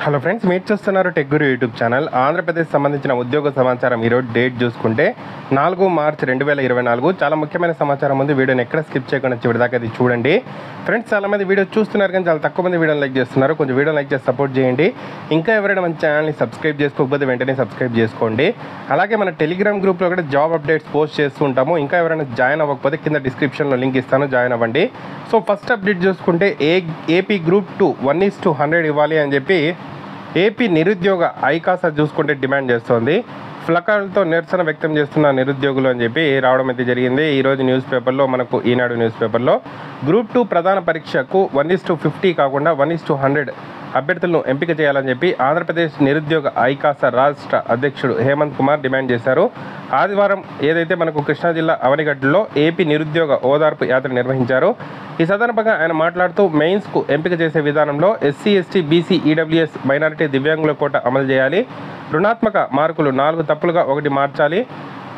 Hello friends, మీరు చూస్తున్నారు tech గురు YouTube channel. Andhra Pradesh సంబంధించిన ఉద్యోగ సమాచారం ఈరోజు డేట్ చూసుకుంటే 4 మార్చి 2024. చాలా ముఖ్యమైన సమాచారం ఉంది. వీడియోని ఎక్కడ స్కిప్ చేయకుండా చివరి దాకా అది చూడండి. ఫ్రెండ్స్, చాలామంది వీడియో చూస్తున్నారు కానీ చాలా తక్కువ మంది వీడియోని లైక్ చేస్తున్నారు. కొంచెం వీడియో లైక్ చేసి సపోర్ట్ చేయండి. ఇంకా ఎవరైనా మన ఛానల్ని సబ్స్క్రైబ్ చేసుకోకపోతే వెంటనే సబ్స్క్రైబ్ చేసుకోండి. అలాగే మన టెలిగ్రామ్ గ్రూప్లో కూడా జాబ్ అప్డేట్స్ పోస్ట్ చేస్తూ ఉంటాము. ఇంకా ఎవరైనా జాయిన్ అవ్వకపోతే కింద డిస్క్రిప్షన్లో లింక్ ఇస్తాను, జాయిన్ అవ్వండి. సో ఫస్ట్ అప్డేట్ చూసుకుంటే ఏపీ గ్రూప్ 2 1:100 ఇవ్వాలి అని చెప్పి ఏపీ నిరుద్యోగ ఐకాసా చూసుకుంటే డిమాండ్ చేస్తోంది. ఫ్లకార్లతో నిరసన వ్యక్తం చేస్తున్న నిరుద్యోగులు అని చెప్పి రావడం అయితే జరిగింది. ఈరోజు న్యూస్ పేపర్లో, మనకు ఈనాడు న్యూస్ పేపర్లో గ్రూప్ 2 ప్రధాన పరీక్షకు 1:50 కాకుండా 1:100 అభ్యర్థులను ఎంపిక చేయాలని చెప్పి ఆంధ్రప్రదేశ్ నిరుద్యోగ ఐకాసా రాష్ట్ర అధ్యక్షుడు హేమంత్ కుమార్ డిమాండ్ చేశారు. ఆదివారం ఏదైతే మనకు కృష్ణా జిల్లా అవనిగడ్డలో ఏపీ నిరుద్యోగ ఓదార్పు యాత్ర నిర్వహించారు. ఈ సందర్భంగా ఆయన మాట్లాడుతూ మెయిన్స్కు ఎంపిక చేసే విధానంలో SC, ST, BC, EWS, minority, దివ్యాంగుల కోట అమలు చేయాలి. రుణాత్మక మార్కులు 4 తప్పులుగా 1 మార్చాలి.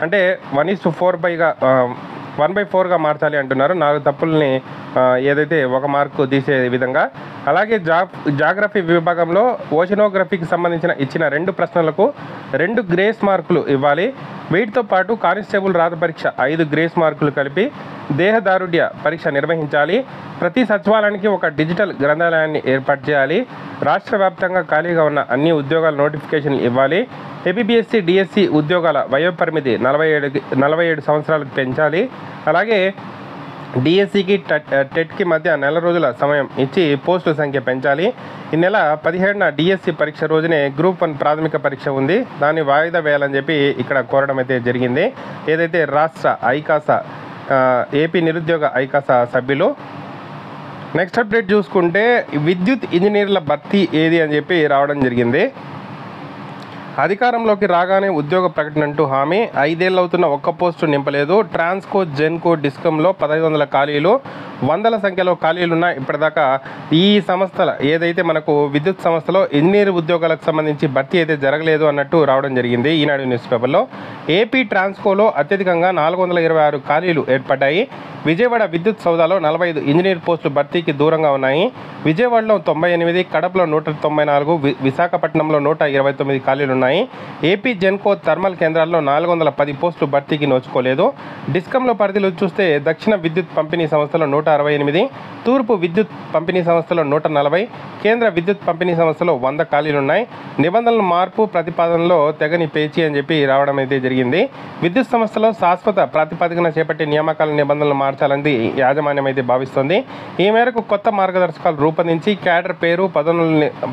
అంటే 1/4గా మార్చాలి అంటున్నారు. 4 తప్పుల్ని ఏదైతే 1 మార్కు తీసే విధంగా. అలాగే జాగ్రఫీ విభాగంలో ఓషనోగ్రఫీకి సంబంధించిన ఇచ్చిన 2 ప్రశ్నలకు 2 గ్రేస్ మార్కులు ఇవ్వాలి. వీటితో పాటు కానిస్టేబుల్ రాత పరీక్ష 5 గ్రేస్ మార్కులు కలిపి దేహదారుఢ్య పరీక్ష నిర్వహించాలి. ప్రతి సచివాలయానికి ఒక డిజిటల్ గ్రంథాలయాన్ని ఏర్పాటు చేయాలి. రాష్ట్ర వ్యాప్తంగా ఖాళీగా ఉన్న అన్ని ఉద్యోగాల నోటిఫికేషన్లు ఇవ్వాలి. ఏపీబీఎస్సీ, డిఎస్సి ఉద్యోగాల వయోపరిమితి 47 సంవత్సరాలకు పెంచాలి. అలాగే డిఎస్సికి టెట్కి మధ్య నెల రోజుల సమయం ఇచ్చి పోస్టుల సంఖ్య పెంచాలి. ఈ నెల 17న డిఎస్సి పరీక్ష రోజునే గ్రూప్ 1 ప్రాథమిక పరీక్ష ఉంది, దాన్ని వాయిదా వేయాలని చెప్పి ఇక్కడ కోరడం అయితే జరిగింది. ఏదైతే రాష్ట్ర ఐకాసా ఏపీ నిరుద్యోగ ఐకాసా సభ్యులు. నెక్స్ట్ అప్డేట్ చూసుకుంటే విద్యుత్ ఇంజనీర్ల భర్తీ ఏది అని చెప్పి రావడం జరిగింది. అధికారంలోకి రాగానే ఉద్యోగ ప్రకటన అంటూ హామీ, 5 ఏళ్ళు అవుతున్న ఒక్క పోస్టు నింపలేదు. ట్రాన్స్కో, జెన్కో, డిస్కంలో 1500 ఖాళీలు, వందల సంఖ్యలో ఖాళీలున్న ఇప్పటిదాకా ఈ సంస్థల ఏదైతే మనకు విద్యుత్ సంస్థలో ఇంజనీర్ ఉద్యోగాలకు సంబంధించి భర్తీ అయితే జరగలేదు అన్నట్టు రావడం జరిగింది ఈనాడు న్యూస్ పేపర్లో. ఏపీ ట్రాన్స్కోలో అత్యధికంగా 426 ఖాళీలు ఏర్పడ్డాయి. విజయవాడ విద్యుత్ సౌదాలో 45 ఇంజనీర్ పోస్టులు భర్తీకి దూరంగా ఉన్నాయి. విజయవాడలో 98, కడపలో 194, విశాఖపట్నంలో 129 ఖాళీలు ఉన్నాయి. ఏపీ జెన్కో థర్మల్ కేంద్రాల్లో 410 పోస్టులు భర్తీకి నోచుకోలేదు. డిస్కంలో పరిధిలో చూస్తే దక్షిణ విద్యుత్ పంపిణీ సంస్థలో 168, తూర్పు విద్యుత్ పంపిణీ సంస్థలో 140, కేంద్ర విద్యుత్ పంపిణీ సంస్థలో 100 ఖాళీలున్నాయి. నిబంధనల మార్పు ప్రతిపాదనలో తెగని పేచీ అని చెప్పి రావడం అయితే జరిగింది. విద్యుత్ సంస్థలో శాశ్వత ప్రాతిపదికన చేపట్టే నియామకాల నిబంధనలు మార్చాలని యాజమాన్యం అయితే భావిస్తోంది. ఈ మేరకు కొత్త మార్గదర్శకాలు రూపొందించి క్యాడర్ పేరు,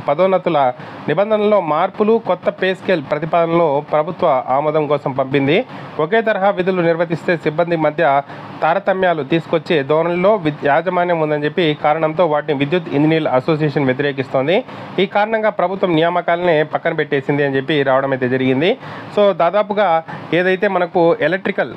పదోన్నతుల నిబంధనల్లో మార్పులు, కొత్త పే స్కేల్ ప్రతిపాదనలో ప్రభుత్వ ఆమోదం కోసం పంపింది. ఒకే తరహా విధులు నిర్వర్తిస్తే సిబ్బంది మధ్య తారతమ్యాలు తీసుకొచ్చే ధోరణిలో యాజమాన్యం ఉందని చెప్పి కారణంతో వాటిని విద్యుత్ ఇంజనీర్ల అసోసియేషన్ వ్యతిరేకిస్తోంది. ఈ కారణంగా ప్రభుత్వం నియామకాలనే పక్కన పెట్టేసింది అని చెప్పి రావడం అయితే జరిగింది. సో దాదాపుగా ఏదైతే మనకు ఎలక్ట్రికల్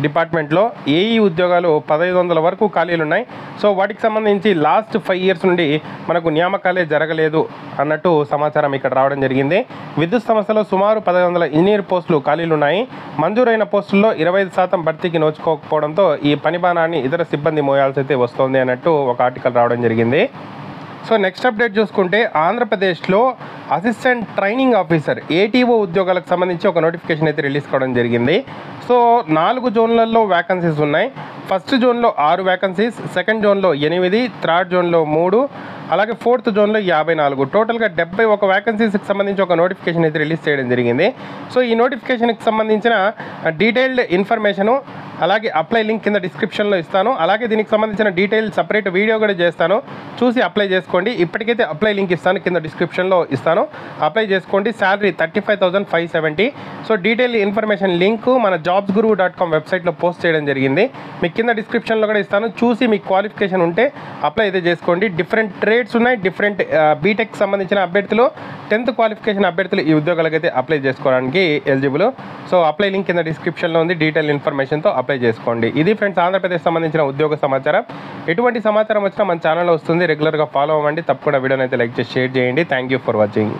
డిపార్ట్మెంట్లో ఏఈ ఉద్యోగాలు 1500 వరకు ఖాళీలు ఉన్నాయి. సో వాటికి సంబంధించి లాస్ట్ 5 ఇయర్స్ నుండి మనకు నియామకాలే జరగలేదు అన్నట్టు సమాచారం ఇక్కడ రావడం జరిగింది. విద్యుత్ సంస్థలో సుమారు 1500 ఇంజనీర్ పోస్టులు ఖాళీలు ఉన్నాయి. మంజూరైన పోస్టుల్లో 25% భర్తీకి నోచుకోకపోవడంతో ఈ పని భారాన్ని ఇతర సిబ్బంది మోయాల్సి అయితే వస్తోంది అన్నట్టు ఒక ఆర్టికల్ రావడం జరిగింది. సో నెక్స్ట్ అప్డేట్ చూసుకుంటే ఆంధ్రప్రదేశ్లో అసిస్టెంట్ ట్రైనింగ్ ఆఫీసర్ ఏటీఓ ఉద్యోగాలకు సంబంధించి ఒక నోటిఫికేషన్ అయితే రిలీజ్ కావడం జరిగింది. సో 4 జోన్లలో వ్యాకన్సీస్ ఉన్నాయి. ఫస్ట్ జోన్లో 6 వ్యాకన్సీస్, సెకండ్ జోన్లో 8, థర్డ్ జోన్లో 3, అలాగే ఫోర్త్ జోన్లో 54, టోటల్గా 71 వ్యాకన్సీస్కి సంబంధించి ఒక నోటిఫికేషన్ అయితే రిలీజ్ చేయడం జరిగింది. సో ఈ నోటిఫికేషన్కి సంబంధించిన డీటెయిల్డ్ ఇన్ఫర్మేషను అలాగే అప్లై లింక్ కింద డిస్క్రిప్షన్లో ఇస్తాను. అలాగే దీనికి సంబంధించిన డీటెయిల్ సపరేట్ వీడియో కూడా చేస్తాను, చూసి అప్లై చేసుకోండి. ఇప్పటికైతే అప్లై లింక్ ఇస్తాను, కింద డిస్క్రిప్షన్లో ఇస్తాను, అప్లై చేసుకోండి. Salary 35,570. So detail information link మన jobsguru.com వెబ్సైట్లో పోస్ట్ చేయడం జరిగింది. మీకు కింద డిస్క్రిప్షన్లో కూడా ఇస్తాను, చూసి మీకు క్వాలిఫికేషన్ ఉంటే అప్లై అయితే చేసుకోండి. డిఫరెంట్ ట్రేడ్స్ ఉన్నాయి, డిఫరెంట్ బీటెక్ సంబంధించిన అభ్యర్థులు, 10th క్వాలిఫికేషన్ అభ్యర్థులు ఈ ఉద్యోగాలకైతే అప్లై చేసుకోవడానికి ఎలిజిబుల్. సో అప్లై లింక్ కింద డిస్క్రిప్షన్లో ఉంది, డీటెయిల్ ఇన్ఫర్మేషన్తో అప్లై చేసుకోండి. ఇది ఫ్రెండ్స్ ఆంధ్రప్రదేశ్ సంబంధించిన ఉద్యోగ సమాచారం. ఎటువంటి సమాచారం వచ్చినా మన ఛానల్లో వస్తుంది, రెగ్యులర్గా ఫాలో అవ్వండి. తప్పకుండా వీడియోని అయితే లైక్ చేసి షేర్ చేయండి. Thank you for watching.